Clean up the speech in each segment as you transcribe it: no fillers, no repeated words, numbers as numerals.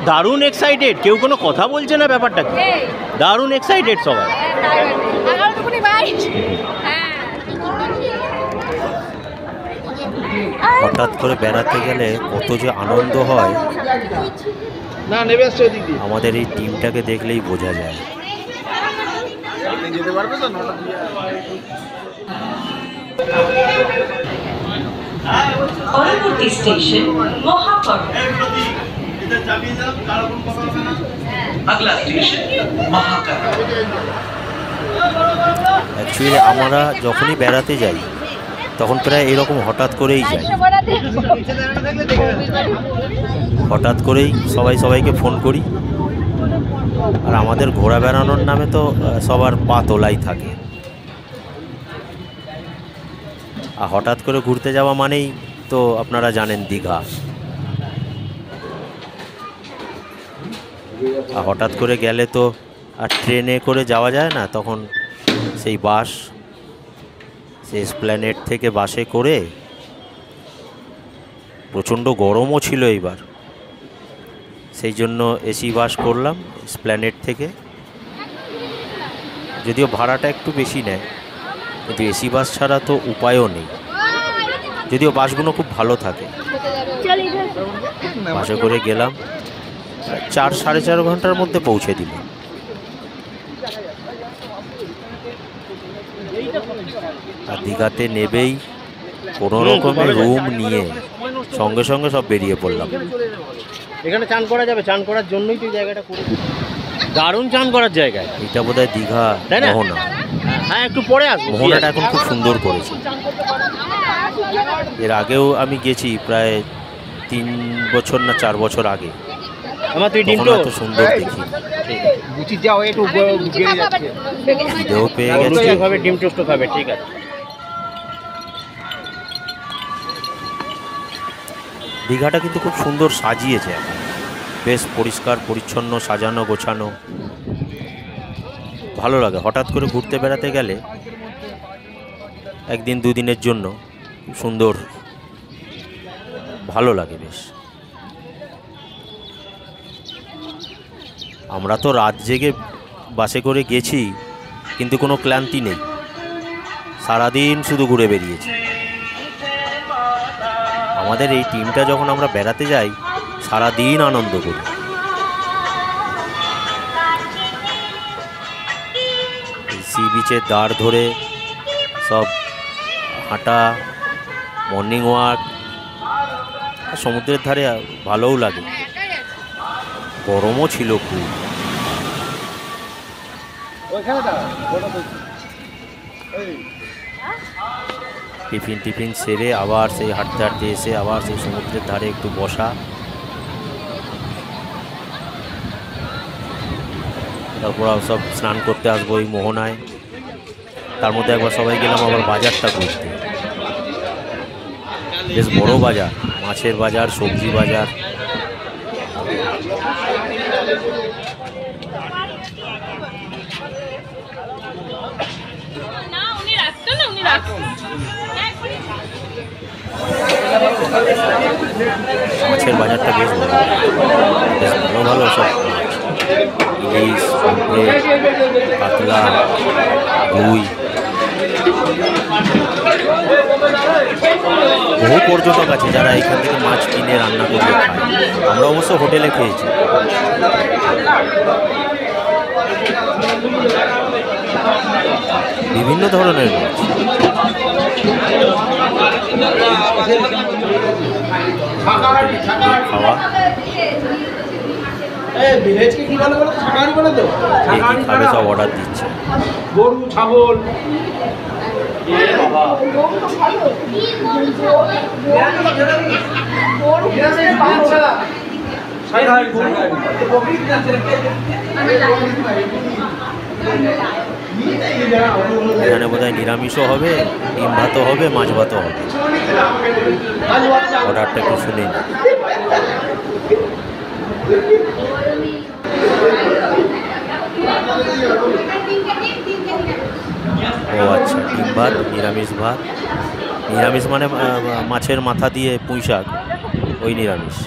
দারুণ এক্সাইটেড, কেউ কোনো কথা বলছে না ব্যাপারটা কি, দারুণ এক্সাইটেড সবাই। হঠাৎ করে বেড়াতে গেলে কত যে আনন্দ হয় আমাদের এই টিমটাকে দেখলেই বোঝা যায়। পরবর্তী স্টেশন মহাপর। অ্যাকচুয়ালি আমরা যখনই বেড়াতে যাই তখন প্রায় এরকম হঠাৎ করেই যাই, হঠাৎ করেই সবাইকে ফোন করি। আর আমাদের ঘোরা বেড়ানোর নামে তো সবার পা তোলাই থাকে। আর হঠাৎ করে ঘুরতে যাওয়া মানেই তো আপনারা জানেন দীঘা। আর হঠাৎ করে গেলে তো আর ট্রেনে করে যাওয়া যায় না, তখন সেই বাস, সেই এসপ্ল্যানেড থেকে বাসে করে, প্রচণ্ড গরমও ছিল এইবার, সেই জন্য এসি বাস করলাম এসপ্ল্যানেড থেকে। যদিও ভাড়াটা একটু বেশি নেয়, কিন্তু এসি বাস ছাড়া তো উপায়ও নেই। যদিও বাসগুলো খুব ভালো থাকে। বাসে করে গেলাম, 4-4.5 ঘন্টার মধ্যে পৌঁছে দিল। আর দীঘাতে নেবেই কোনো রকমের রুম নিয়ে সঙ্গে সঙ্গে সব বেরিয়ে পড়লাম। এখানে চান করা যাবে, চান করার জন্যই তো জায়গাটা করে, দারুণ চান করার জায়গা। এটা বোধহয় দীঘা মোহনা। হ্যাঁ, একটু পরে আসবো। মোহনাটা এখন খুব সুন্দর করেছে। এর আগেও আমি গেছি প্রায় 3 বছর না 4 বছর আগে। আমার তুই ডিমটো এত সুন্দর দেখি, বুঝি যাও একটু গিয়ে যাচ্ছে, খিদেও পেয়ে গেছে। এইভাবে ডিম টোস্ট খাবে, ঠিক আছে। দীঘাটা কিন্তু খুব সুন্দর সাজিয়েছে এখন, বেশ পরিষ্কার পরিচ্ছন্ন, সাজানো গোছানো, ভালো লাগে। হঠাৎ করে ঘুরতে বেড়াতে গেলে 1-2 দিনের জন্য সুন্দর ভালো লাগে বেশ। আমরা তো রাত জেগে বাসে করে গেছি, কিন্তু কোনো ক্লান্তি নেই, সারাদিন শুধু ঘুরে বেরিয়েছি। আমাদের এই টিমটা যখন আমরা বেড়াতে যাই সারাদিন আনন্দ করি। সি বিচের দাঁড় ধরে সব হাঁটা, মর্নিং ওয়াক, সমুদ্রের ধারে ভালোও লাগে। গরমও ছিল খুব। টিফিন সেরে আবার সেই হাঁটতে হাঁটতে এসে আবার সেই সমুদ্রের ধারে একটু বসা, তারপর সব স্নান করতে আসবো এই মোহনায়। তার মধ্যে একবার সবাই গেলাম আবার বাজারটা ঘুরতে, বেশ বড় বাজার, মাছের বাজার, সবজি বাজার। মাছের বাজারটা বেশ ভালো সব ইলিশ, কাতলা, রুই। বহু পর্যটক আছে যারা এখান থেকে মাছ কিনে রান্না করে খায়। আমরা অবশ্য হোটেলে খেয়েছি। বিভিন্ন ধরনের মাছ। খাওয়া খাবে সব অর্ডার দিচ্ছে। গরু, ছাগল, এখানে বোধহয় নিরামিষও হবে, ডিম ভাতও হবে, মাছ ভাতও হবে। অর্ডারটা একটু শুনে নিই। ও আচ্ছা, ডিম ভাত, নিরামিষ ভাত। নিরামিষ মানে মাছের মাথা দিয়ে পুঁই শাক, ওই নিরামিষ।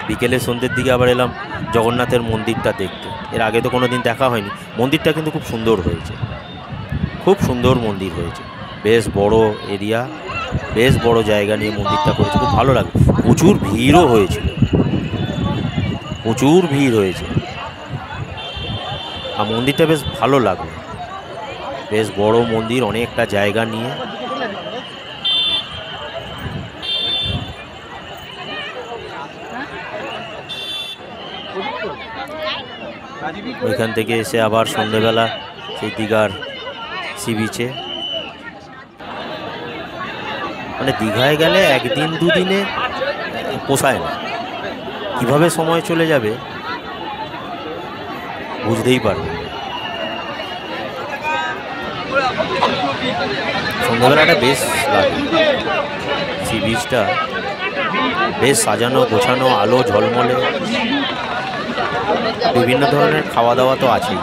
বিকেলে সন্ধ্যের দিকে আবার এলাম জগন্নাথের মন্দিরটা দেখতে। এর আগে তো কোনো দিন দেখা হয়নি। মন্দিরটা কিন্তু খুব সুন্দর হয়েছে, খুব সুন্দর মন্দির হয়েছে। বেশ বড় এরিয়া, বেশ বড় জায়গা নিয়ে মন্দিরটা করেছে, খুব ভালো লাগে। প্রচুর ভিড়ও হয়েছিল, প্রচুর ভিড় হয়েছে। আর মন্দিরটা বেশ ভালো লাগলো, বেশ বড় মন্দির, অনেকটা জায়গা নিয়ে। ওইখান থেকে এসে আবার সন্ধ্যেবেলা সেই দীঘার সি বিচে। মানে দীঘায় গেলে একদিন দুদিনে পোষায় না, কিভাবে সময় চলে যাবে বুঝতেই পারবে। সন্ধ্যাবেলাটা বেশ লাগে, সি বিচটা বেশ সাজানো গোছানো, আলো ঝলমলে, বিভিন্ন ধরনের খাওয়া দাওয়া তো আছেই।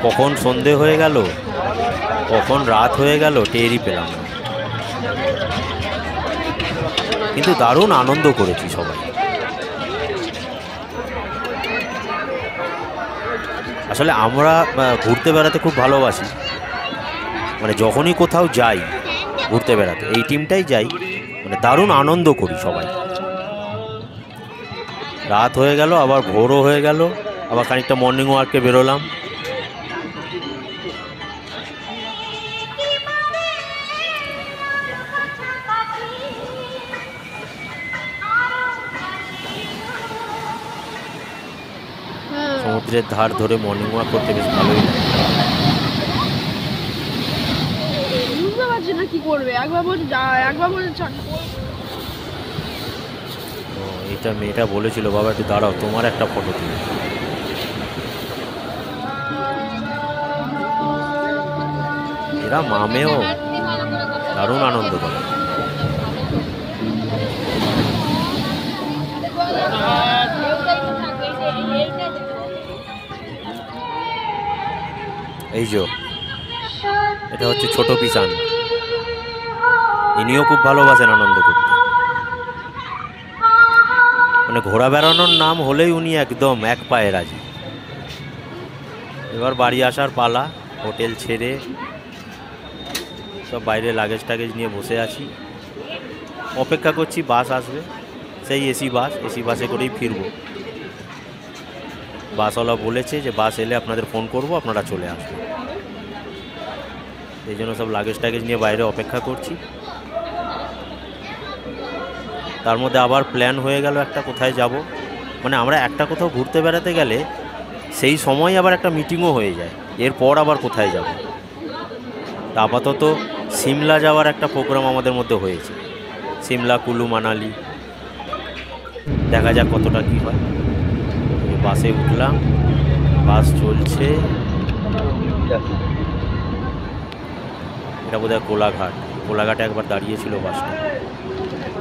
কখন সন্ধে হয়ে গেল, কখন রাত হয়ে গেল টেরই পেলাম না। কিন্তু দারুণ আনন্দ করেছি সবাই। আসলে আমরা ঘুরতে বেড়াতে খুব ভালোবাসি, মানে যখনই কোথাও যাই ঘুরতে বেড়াতে এই টিমটাই যাই, মানে দারুণ আনন্দ করি সবাই। রাত হয়ে গেল, আবার ভোরও হয়ে গেল, আবার খানিকটা মর্নিং ওয়ার্কে বেরোলাম। সমুদ্রের ধার ধরে মর্নিং ওয়াক করতে বেশ ভালোই লাগে। বুঝতে পারছি না কি করবে, একবার বলছে এটা মেয়েটা বলেছিল, বাবা একটু দাঁড়াও, তোমার একটা ফটো তুলি। এরা মামেও দারুণ আনন্দ করে। এই যে এটা হচ্ছে ছোট পিসান, ইনিও খুব ভালোবাসেন আনন্দ করতে। মানে ঘোরা বেড়ানোর নাম হলেই উনি একদম এক পায়ে রাজি। এবার বাড়ি আসার পালা, হোটেল ছেড়ে সব বাইরে লাগেজ টাগেজ নিয়ে বসে আছি, অপেক্ষা করছি বাস আসবে, সেই এসি বাসে করেই ফিরবো। বাসওয়ালা বলেছে যে বাস এলে আপনাদের ফোন করব, আপনারা চলে আসবেন। এই জন্য সব লাগেজ টাগেজ নিয়ে বাইরে অপেক্ষা করছি। তার মধ্যে আবার প্ল্যান হয়ে গেল একটা কোথায় যাব। মানে আমরা একটা কোথাও ঘুরতে বেড়াতে গেলে সেই সময় আবার একটা মিটিংও হয়ে যায়, এরপর আবার কোথায় যাব। আপাতত সিমলা যাওয়ার একটা প্রোগ্রাম আমাদের মধ্যে হয়েছে, সিমলা কুলু মানালি, দেখা যাক কতটা কী হয়। বাসে উঠলাম, বাস চলছে, এটা বোধহয় কোলাঘাটে একবার দাঁড়িয়েছিল বাসটা।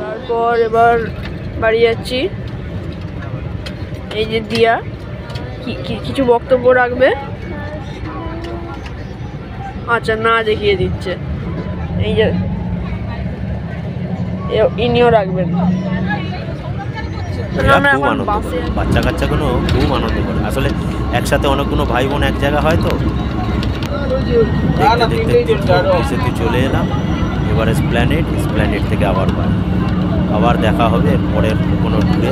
তারপর এবার বাড়ি যাচ্ছি। এই যে দিয়া কিছু বক্তব্য রাখবে, আচ্ছা না দেখিয়ে দিচ্ছে, এই যে ইনিও রাখবেন। এরা খুব আনন্দ করে, বাচ্চা কাচ্চাগুলো খুব আনন্দ করে। আসলে একসাথে অনেকগুলো ভাই বোন এক জায়গা হয় তো, দেখতে দেখতে চলে এলাম। এবারে এসপ্ল্যানেড থেকে আবার বাড়ি। আবার দেখা হবে পরের কোনো ট্যুরে।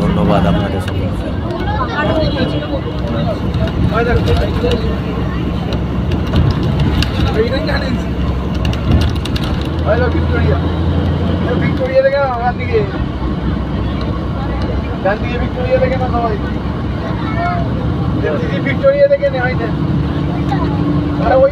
ধন্যবাদ আপনাদের সকলকে। ভিক্টোরিয়া দেখে আমার দিকে ডান দিকে ভিক্টোরিয়া দেখে না সবাই, ভিক্টোরিয়া দেখে নেই হয় না, আরে ওই